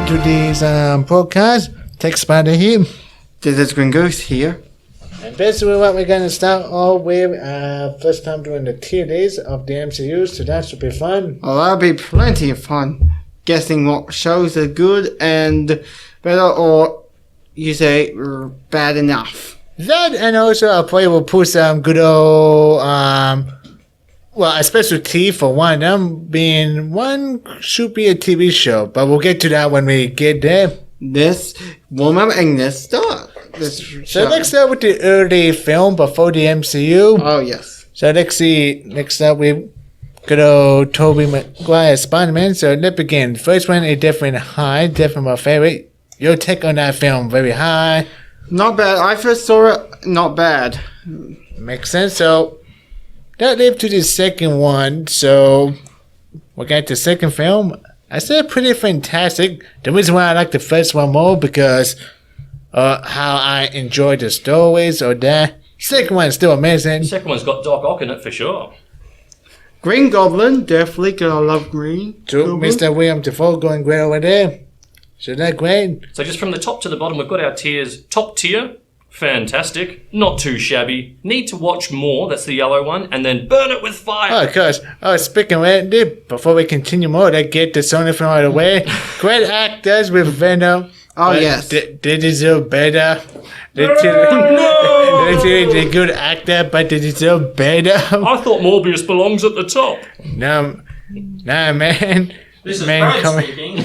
to this podcast. Techspider here. This is Green Ghost here. And basically what we're going to start off with, first time doing the tier list of the MCU, so that should be fun. Oh, that'll be plenty of fun. Guessing what shows are good and better, or you say bad enough. That, and also I'll probably will put some good old, a specialty for one of them being one should be a TV show, but we'll get to that when we get there. This woman and this start. So let's start with the early film before the MCU. Oh, yes. So let's see, next up we good old Tobey Maguire Spider-Man. So let's begin. First one is definitely high, definitely my favorite. Your take on that film, very high. Not bad. I first saw it, not bad. Makes sense. So that led to the second one. So we got the second film. I said pretty fantastic. The reason why I like the first one more because how I enjoyed the stories or that. Second one is still amazing. The second one's got Doc Ock in it for sure. Green Goblin, definitely, because I love Green. To Mr. William Dafoe going great over there. So that's great. So just from the top to the bottom, we've got our tiers. Top tier, fantastic. Not too shabby. Need to watch more, that's the yellow one. And then burn it with fire. Oh, of course. Oh, speaking of it, before we continue more, let's get the Sony film out of the way. Great actors with Venom. Oh, yes. They deserve better. They're a good actor, but they deserve better. I thought Morbius belongs at the top. No, man. This is man Brad speaking.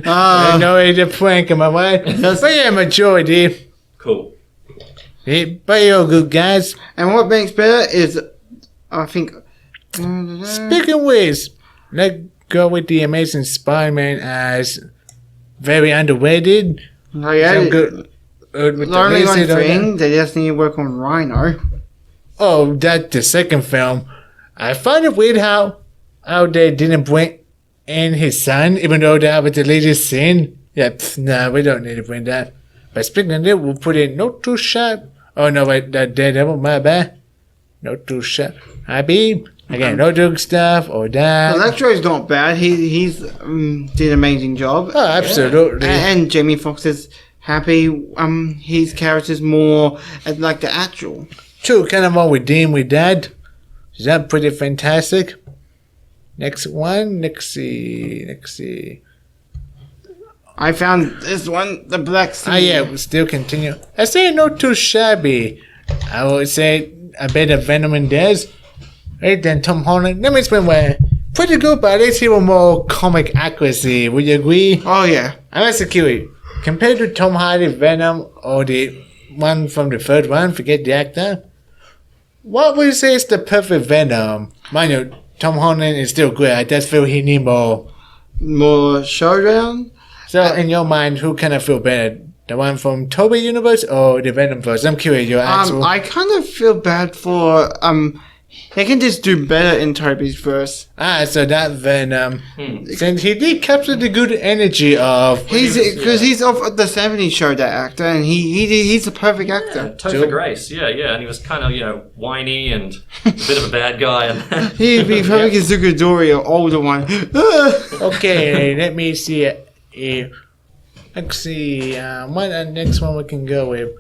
I know it's a prank, am I right? But yeah, majority. Cool. Yeah, but you're good guys. And what makes better is, I think... Speaking of which, let's go with the Amazing Spider-Man as very underrated. Oh, yeah. Some good. With The only one music on thing, they just need to work on Rhino. Oh, that's the second film. I find it weird how they didn't bring in his son, even though that was the latest scene. Yeah, nah, we don't need to bring that. But speaking of that, we'll put in Not Too Sharp. Oh, no, wait, that Daredevil, my bad. Not Too Sharp. Habib. Again, no drug stuff or that. Electro's not bad. He's did an amazing job. Oh, absolutely. And Jamie Foxx is happy. His character's more like the actual. True, kind of more redeemed with that. Is that pretty fantastic? Next one, let's see. I found this one, the Black Sea. Ah, yeah, we'll still continue. I say not too shabby. I would say a bit of Venom in theirs. Right then, Tom Holland. Let me explain why. Pretty good, but at least he was more comic accuracy. Would you agree? Oh, yeah. I'm executing. Compared to Tom Hardy Venom or the one from the third one, forget the actor. What would you say is the perfect Venom? Mind you, Tom Holland is still good. I just feel he need more. More showdown? So, in your mind, who kind of feel better? The one from Tobey Universe or the Venom verse? I'm curious, your actual... I kind of feel bad for... They can just do better in Tobey's verse. Ah, so that Venom. Since he did capture the good energy of... Because he's of the 70s show, that actor, and he's a perfect actor. Topher Grace, yeah. And he was kind of, whiny and a bit of a bad guy. And He'd be perfect as Zucadori, or older one. Okay, let me see it. Let's see, what the next one we can go with?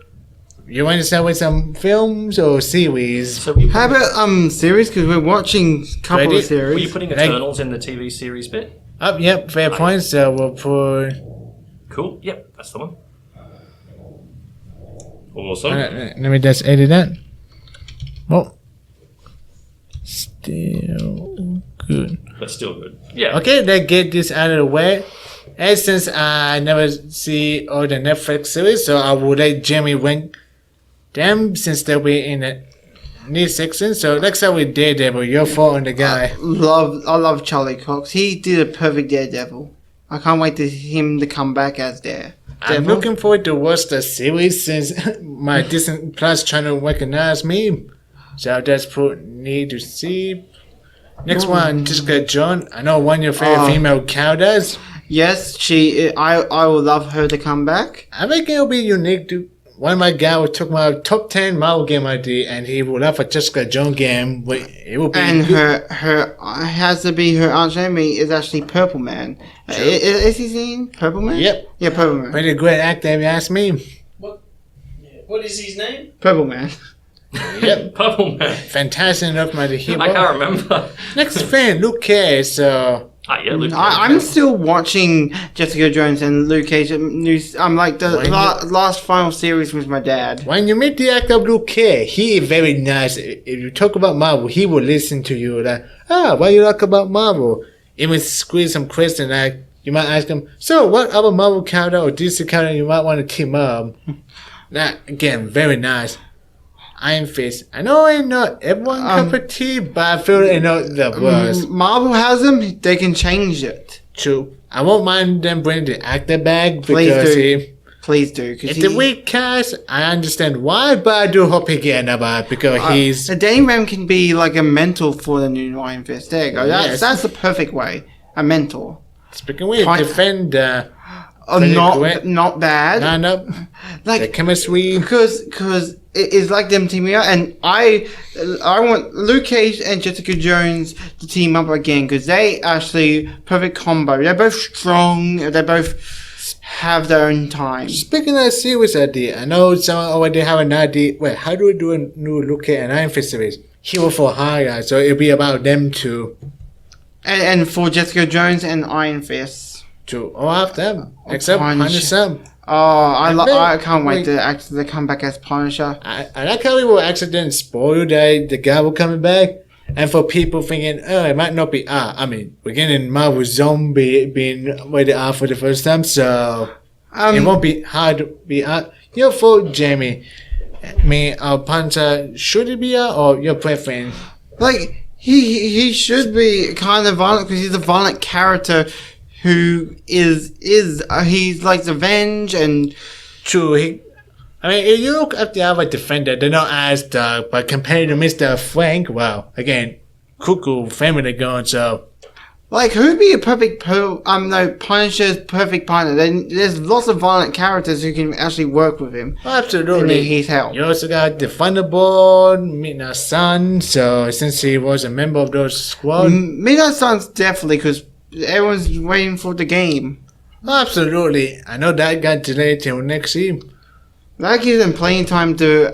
You want to start with some films or series? So How about series? Because we're watching a couple Ready? of series. were you putting Eternals in the TV series bit? Yep, fair point. So we'll put... Cool. Yep, that's the one. Awesome. Let me just edit that. Oh. Still good. But still good. Yeah. Okay, let's get this out of the way. And since I never see all the Netflix series, so I would let Jamie rank them since they'll be in the new section. So let's start with Daredevil. Your fault on the guy. I love Charlie Cox. He did a perfect Daredevil. I can't wait to him to come back as Daredevil. I'm looking forward to watch the series since my Disney Plus channel recognized me. So I'll just put need to see. Next one, Jessica Jones. I know one of your favorite female characters. Yes, I would love her to come back. I think it'll be unique to one of my guys took my top 10 Marvel game idea and he will have a Jessica Jones game. It will be And good. her has to be her arch enemy is actually Purple Man. Is his name Purple Man? Yep. Yeah, Purple Man. Pretty great actor if you ask me. What is his name? Purple Man. Yep. Purple Man. Fantastic enough, my hero. I can't remember. Next fan, Luke Cage. So Yeah, Luke Cage. I'm still watching Jessica Jones and Luke Cage. I'm like the last final series with my dad. when you meet the actor of Luke Cage, he is very nice. If you talk about Marvel, he will listen to you. Like, what you like about Marvel? Even squeeze some question like you might ask him. So, what other Marvel character or DC character you might want to team up? That again, very nice. Iron Fist. I know ain't not everyone cup of tea, but I feel it's not the worst. Marvel has them. They can change it. True. I won't mind them bringing the actor back Please because do. Please do. it's a weak cast. I understand why, but I do hope he get another because he's Danny Rand can be like a mentor for the new Iron Fist. There you go. Yes. That's the perfect way. A mentor. speaking with defender. Not bad. Line up Like the chemistry. because it's like them teaming up, and I want Luke Cage and Jessica Jones to team up again because they actually perfect combo. They're both strong. They both have their own time. Speaking of series idea, I know someone already have an idea. Wait, how do we do a new Luke Cage and Iron Fist series? Hero for Hire, so it'll be about them two. And for Jessica Jones and Iron Fist. To all of them, except Punisher. Punisher. Oh, I bet- can't wait wait. to actually come back as Punisher. I like how we will accidentally spoil that the guy will coming back. And for people thinking, it might not be we're getting Marvel Zombie being rated R for the first time, so it won't be hard to be R. Your fault, Jamie. Punisher, should it be R or your preference? Like he should be kind of violent because he's a violent character who he's like revenge and True, if you look at the other defender, they're not as dark, but compared to Mr. Frank, well, again, cuckoo family going, so like who'd be a perfect Punisher's perfect partner. Then there's lots of violent characters who can actually work with him. absolutely. And he's help. You also got the Thunderbolt, Midnight Sun, so since he was a member of those squad, Midnight Sun's definitely because everyone's waiting for the game. absolutely. I know that got delayed till next year. That gives them plenty of time to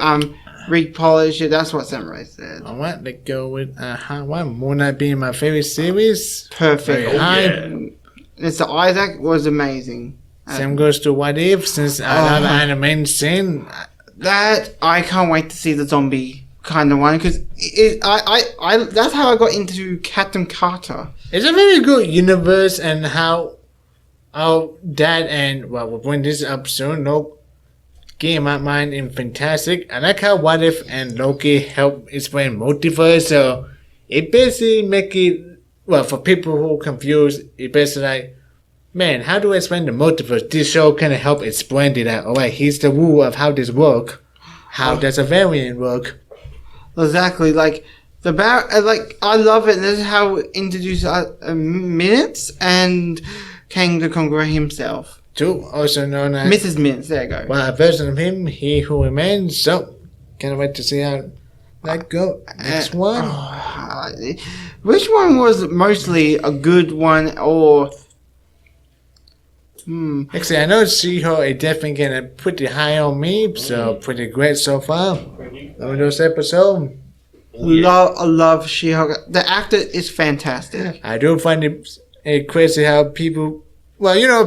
repolish it. That's what Samurai said. Alright, let's go with Moon Knight being my favorite series. Perfect. Very high. Mr. Isaac was amazing. Same goes to What If, since I love anime scene. That I can't wait to see the zombie kind of one because I that's how I got into Captain Carter. It's a very good universe, and how that and we'll bring this up soon. No game my mind in fantastic. I like how What If and Loki help explain multiverse, so it basically make it for people who are confused. It basically like, man, how do I explain the multiverse? This show kind of help explain it. That alright, here's the rule of how this work. How does a variant work? Exactly, like I love it. This is how it introduces Minutes and Kang the Conqueror himself. Too, also known as Mrs. Minutes, there you go. a version of him, He Who Remains. So, can't wait to see how that go. Next one. Which one was mostly a good one or... Actually, I know She-Hulk is definitely getting pretty high on me, so pretty great so far. Over those episodes. I love She-Hulk. The actor is fantastic. I do find it crazy how people,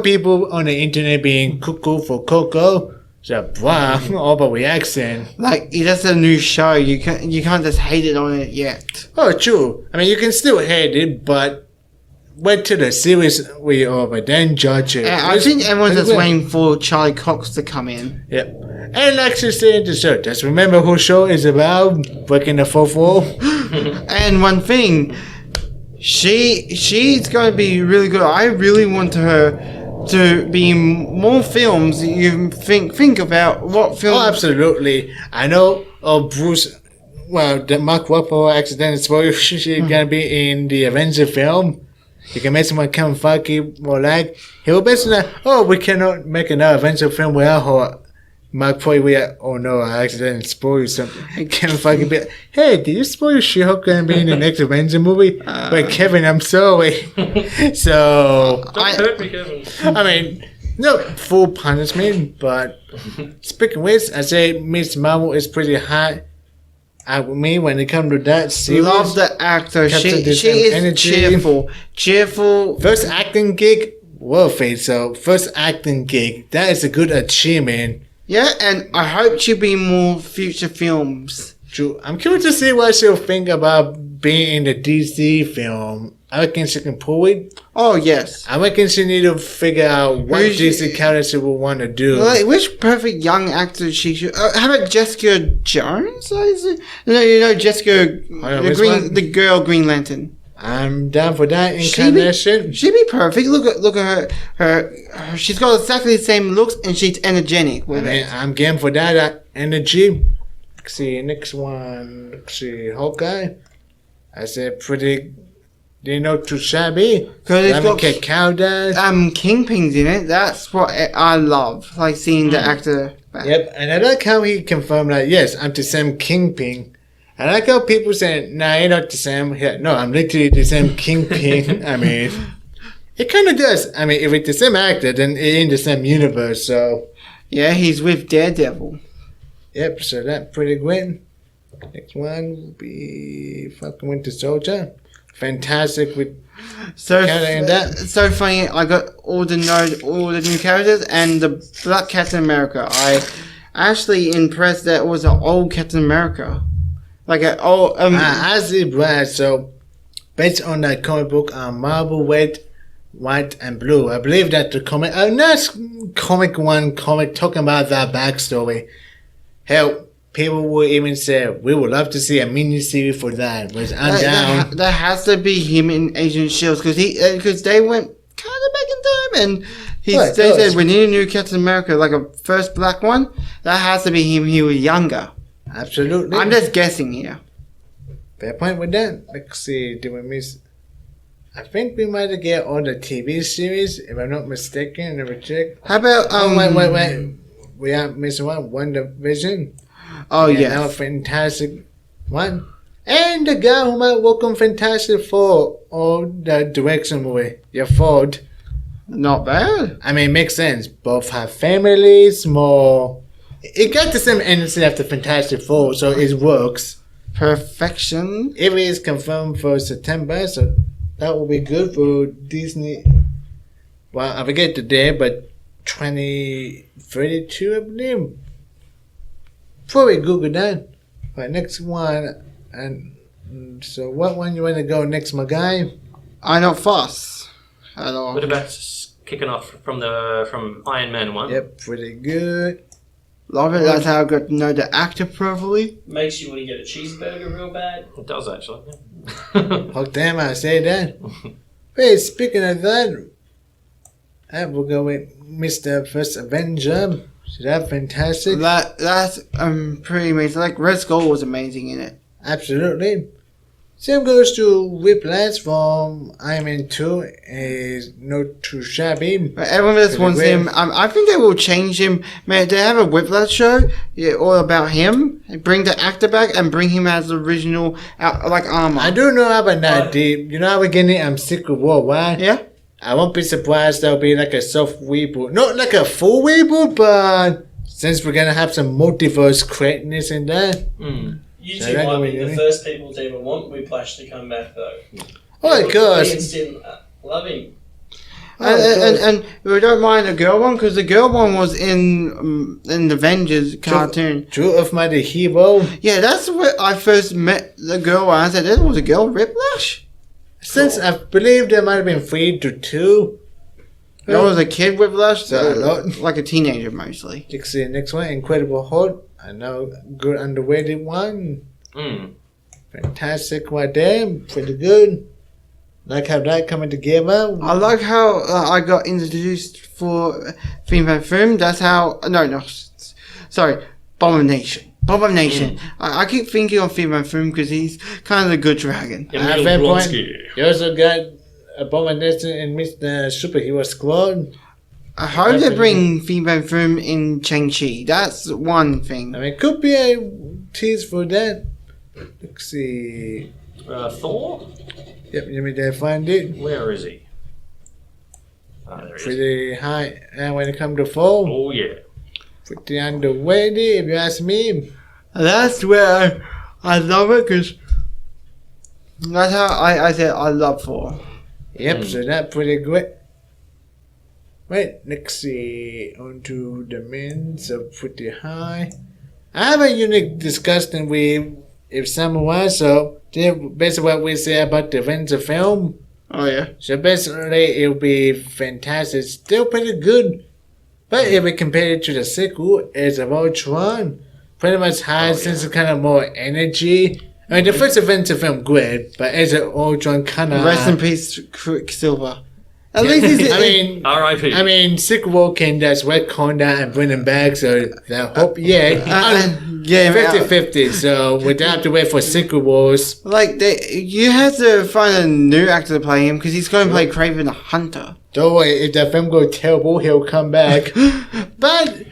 people on the internet being cuckoo for Coco. So, wow, overreaction. Like, it's a new show. You can't just hate it on it yet. Oh, true. I mean, you can still hate it, but wait till the series we over, then judge it. I think everyone's just waiting for Charlie Cox to come in. Yep. And like she said, just remember who show is about breaking the fourth wall. And one thing, she's going to be really good. I really want her to be in more films. You think about what film? Oh, absolutely. I know. Bruce. Well, the Mark Wahlberg accidentally spoiled. She's gonna be in the Avenger film. You can mention when Kevin Feige will like. He will basically we cannot make another Avenger film without her Mark probably be like, oh no, I accidentally spoiled something. Kevin fucking be like, hey, did you spoil She-Hulk gonna be in the next Avenger movie? Wait, Kevin, I'm sorry. So, Don't hurt me, Kevin. I mean, no full punishment, but speaking of which, I say Miss Marvel is pretty high out with me when it comes to that series. Love the actor. She is energy. cheerful. First acting gig, worth it. So, first acting gig, that is a good achievement. Yeah, and I hope she'll be in more future films. True. I'm curious to see what she'll think about being in the DC film. I reckon she can pull it. Oh, yes. I reckon she need to figure out what DC character she will want to do. Like, which perfect young actor she should... how about Jessica Jones? No, you know Jessica... the girl Green Lantern. I'm down for that incarnation. She'd be perfect. Look at her. She's got exactly the same looks, and she's energetic with it. I'm game for that energy. Let's see, next one. Let's see, Hawkeye. I said pretty... They're not too shabby. Because it's got Cowdash. Kingpin's in it. That's what I love. Like seeing the actor back. Yep, and I like how he confirmed that, yes, I'm the same Kingpin. I like how people say, nah, you're not the same. Yeah, no, I'm literally the same Kingpin. I mean, it kind of does. I mean, if it's the same actor, then it's in the same universe, so. Yeah, he's with Daredevil. Yep, so that's pretty good. Next one will be fucking Winter Soldier. Fantastic with so funny. I got all the new characters and the Black Captain America. I actually impressed that it was an old Captain America, like an old. I see, Brad. So based on that comic book, Marvel Red, White, and Blue. I believe that the comic. Not comic talking about that backstory. Hell. People will even say, we would love to see a mini-series for that. Which I'm down. That has to be him in Agent Shield because they went kind of back in time and they said we need a new Captain America, like a first black one. That has to be him. He was younger. Absolutely. I'm just guessing here. Fair point with that. Let's see. Did we miss? I think we might get all the TV series, if I'm not mistaken. Never check. How about wait. We are missing one. WandaVision. Oh, yeah. Now a fantastic one. And the guy who might work on Fantastic Four or the direction movie. Your fault. Not bad. I mean, it makes sense. Both have families, more... It got the same energy after Fantastic Four, so it works. Perfection. If it is confirmed for September, so that will be good for Disney. Well, I forget the day, but 2032, I believe. Probably Google that. Right, next one. And so, what one you want to go next, my guy? I don't fuss at all. What about kicking off from Iron Man 1? Yep, pretty good. Love it. That's how I got to know the actor properly. Makes you want to get a cheeseburger real bad. It does, actually. Oh, damn, I say that. Wait, speaking of that, I will go with Mr. First Avenger. So that's fantastic. That's pretty amazing. Like Red Skull was amazing in it. Absolutely. Same goes to Whiplash from Iron Man 2. Is not too shabby. But everyone just wants him. I think they will change him. Man, they have a Whiplash show, all about him. Bring the actor back and bring him as the original, like armor. I do know about that, Deep. You know how we're getting Secret War, right? Yeah. I won't be surprised there'll be like a soft reboot. Not like a full reboot, but since we're going to have some multiverse greatness in there. You two might be the first people to ever want Whiplash to come back, though. Oh, of course. Me and Sim love him. And we don't mind the girl one because the girl one was in the Avengers cartoon. True of my hero. Yeah, that's where I first met the girl. I said, "That was a girl, Whiplash." Since I believe there might have been 3 to 2. There was a kid Whiplash, so like a teenager mostly. Let's see, next one, Incredible Hulk. I know, good underrated one. Fantastic right there, pretty good. Like how that coming together. I like how I got introduced for Female Film. That's how... Sorry, Abomination. I keep thinking of Female Film because he's kind of a good dragon. Fair point. You also got Abomination in Mr. Superhero Squad. I hope they bring female film in Shang-Chi. That's one thing. I mean, it could be a tease for that. Let's see. Thor? Yep, let me find it. Where is he? Ah, there he is. Pretty high. And when it comes to fall, Oh, yeah. pretty underrated if you ask me. That's where I love it because that's how I said I love Thor. Yep, so that's pretty great. Wait, let's see. On to the men, so pretty high. I have a unique discussion with if someone, so basically what we say about the Avenger film. Oh yeah. So basically it'll be fantastic, still pretty good. But if we compare it to the sequel, Age of Ultron, pretty much has since kind of more energy. I mean, the first Avenger film great, but Age of Ultron kind of... Rest in peace, Quicksilver. At least he's. I mean, R.I.P. I mean, sequel can just retcon that and bring him back, so I hope, yeah, yeah, 50-50, so we don't have to wait for sequels. like you have to find a new actor to play him because he's going to play Kraven the Hunter. Don't worry, if the film goes terrible, he'll come back. But,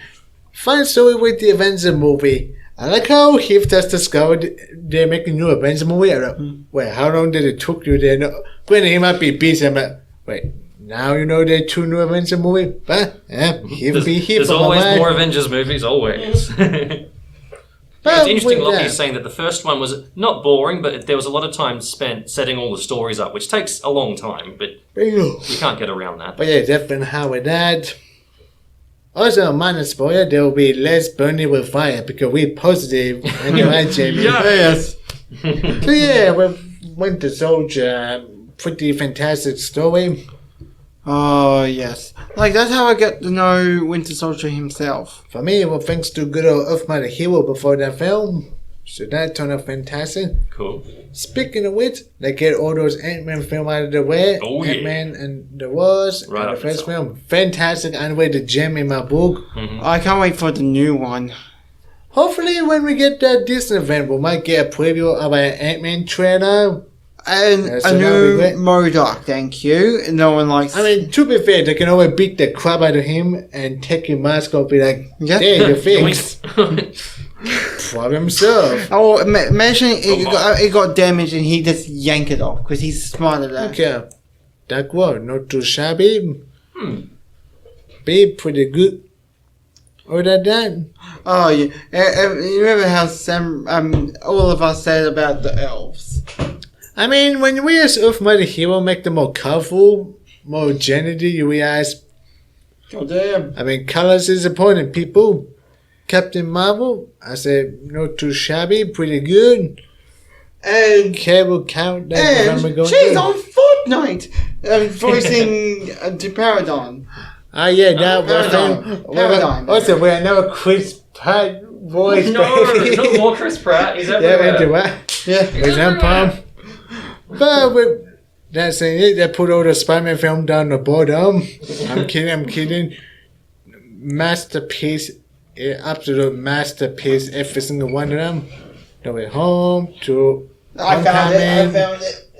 fun story with the Avenger movie. I like how Heath just discovered they're making a new Avenger movie. I don't know, wait, how long did it took you there? No, granted, he might be busy, but wait. Now you know there are 2 new Avengers movies, but he'll be here There's for always my more Avengers movies, always. But It's interesting, with Lockie's that- saying that the first one was not boring, but there was a lot of time spent setting all the stories up, which takes a long time, but you can't get around that. But yeah, definitely how with that. Also, minor spoiler, there will be less burning with fire because we're positive. Anyway, Jamie. Yes. So yeah, with Winter Soldier, pretty fantastic story. Oh yes. Like that's how I get to know Winter Soldier himself. For me, well, thanks to good old Earth Hero before that film. So that turned out fantastic. Cool. Speaking of which, they get all those Ant-Man film out of the way. Oh, yeah. Ant-Man and the Wasp. Right and up the first the top. film. Fantastic. Anyway, the gem in my book. I can't wait for the new one. Hopefully, when we get that Disney event, we might get a preview of an Ant-Man trailer. And Yeah, a so that'll be new great. MODOK, thank you. No one likes. I mean, to be fair, they can always beat the crap out of him and take your mask off and be like, Yeah. there, you're fixed. Problem solved. Oh, imagine Oh, it got damaged and he just yanked it off because he's smarter than that. Okay. That one, not too shabby. Be pretty good. Other than that, Oh yeah, you remember how Sam, all of us said about the elves. I mean, when we as Earth Mighty Hero make them more colorful, more gender, you realize, Oh damn. I mean, colors is important, people. Captain Marvel, I said, not too shabby, pretty good. And Cable count that and remember going she's good. on Fortnite, voicing the Paradon. Ah, yeah, that was Paradigm. Paradigm. Also, we know Chris Pratt voice, No, baby. not more Chris Pratt. He's Yeah, everywhere. into what? Yeah. With them palm. But with that saying it, they put all the Spider-Man film down the bottom. I'm kidding. Masterpiece, absolute masterpiece, every single one of them. No Way Home to I found it.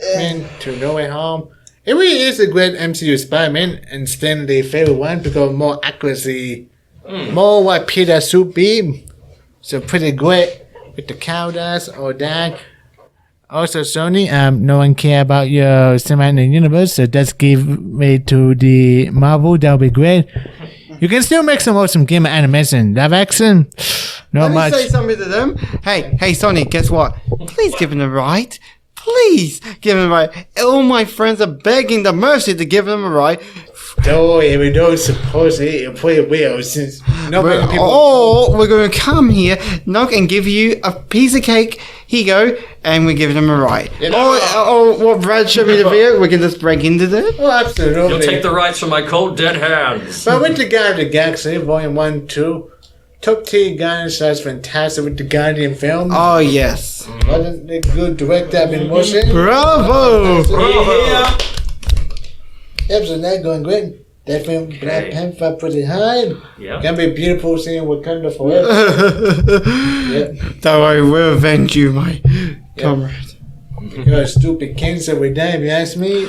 Homecoming to No Way Home. It really is a great MCU Spider-Man and still the favorite one because more accuracy, more what Peter should be. So pretty great with the counters or that. Also, Sony, no one care about your cinematic universe, so just give it to the Marvel. That'll be great. You can still make some awesome game animation. Live action, not Let me much. say something to them. Hey, Sonic, guess what? Please give him the right. Please give him the right. All my friends are begging the mercy to give him a right. No, we don't suppose it probably will since not many people. Or we're going to come here, knock, and give you a piece of cake. Here you go, and we're giving him a right. Or what Brad showed me the video, we can just break into there. Oh, absolutely. You'll take the rights from my cold dead hands. But with the Guardian of the Galaxy, Volume 1, 2, top tier Guardians was fantastic with the Guardian film. Oh, yes. Wasn't it good director I've been watching? Bravo! Bravo. Episode 9 going great. That film, Black Panther, pretty high. Yeah. Gonna be beautiful seeing Wakanda forever. Yep. Don't worry, we'll avenge you, my comrade. Because stupid cancer with that, if you ask me.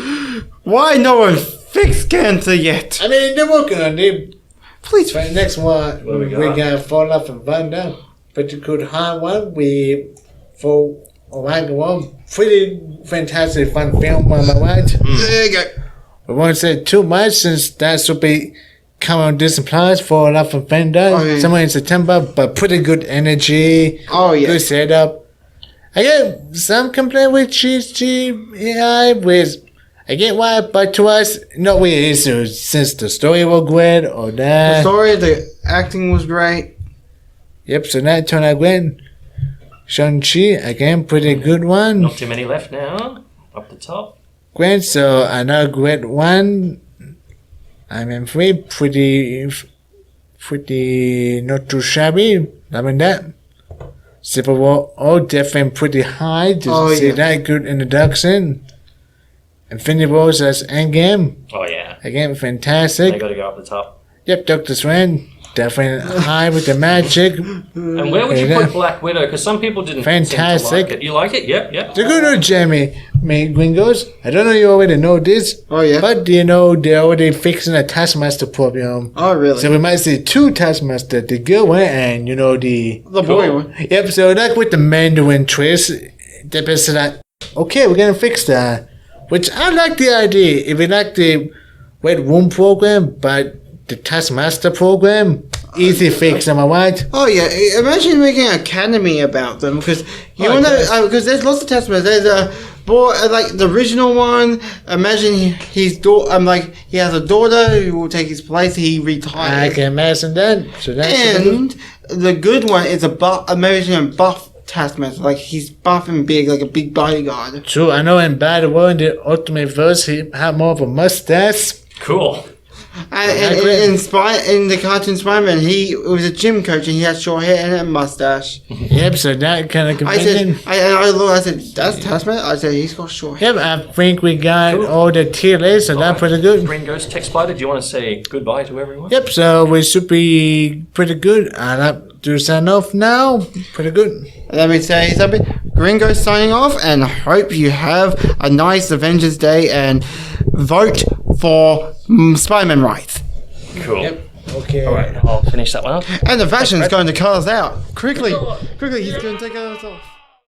Why no one fixed cancer yet? I mean, they're working on it. Please. For the next one, What we we got? got Fall Off and Thunder. But you could hard one. For a while ago, pretty fantastic fun film, am I right? There you go. We won't say too much since that should be coming on Disney Plus for Love and Thunder Oh, yeah. somewhere in September. But pretty good energy, Oh, yeah. good setup. I get some complaint with CGI with. I get why, but to us, not really issues since the story was great or The that. story, the acting was great. Yep, so that turned out great. Shang-Chi, again, pretty good one. Not too many left now. Up the top. Great, so another great one. I mean, pretty not too shabby. I mean that. Civil War, definitely pretty high. To see yeah. that good introduction. Infinity Wars as Endgame. Oh yeah. Again, They fantastic. got to go up the top. Yep, Doctor Strange, definitely high with the magic. And where would you Yeah. put Black Widow? Because some people didn't seem to Fantastic. like it. You like it? Yep. The good news, Jamie, Gringos, I don't know you already know this, Oh, yeah. but you know they're already fixing a Taskmaster problem. Oh, really? So we might see two Taskmaster, the good one and the the boy Cool. one. Yep, so like with the Mandarin twist, they're basically like, okay, we're gonna fix that. Which I like the idea. If you like the Red Room program, but the Taskmaster program, easy fix, am I right? Oh yeah, imagine making an academy about them because you Oh, want yes. to because there's lots of testaments. There's a boy like the original one. Imagine his daughter. Like he has a daughter who will take his place. He I retired. can imagine that. So that's And the good one is a buff taskmaster. Like he's buff and big, like a big bodyguard. true. I know in Battle World in the Ultimate Verse, he had more of a mustache. Cool. And agree. in the cartoon Spider-Man, he was a gym coach and he had short hair and a mustache. Yep, so that kind of I said, convenient. I said, that's Taskmaster. I said, he's got short hair. Yep, I think we got Cool. all the tier lists, so that's pretty good. Green Ghost Techspider, do you want to say goodbye to everyone? Yep, so we should be pretty good. I'll have to sign off now. Pretty good. Let me say something. Gringo signing off, and hope you have a nice Avengers Day and vote for Spider-Man rights. Cool. Yep. Okay. All right, I'll finish that one up. And the fashion's going to cut us out. Quickly, he's going to take us off.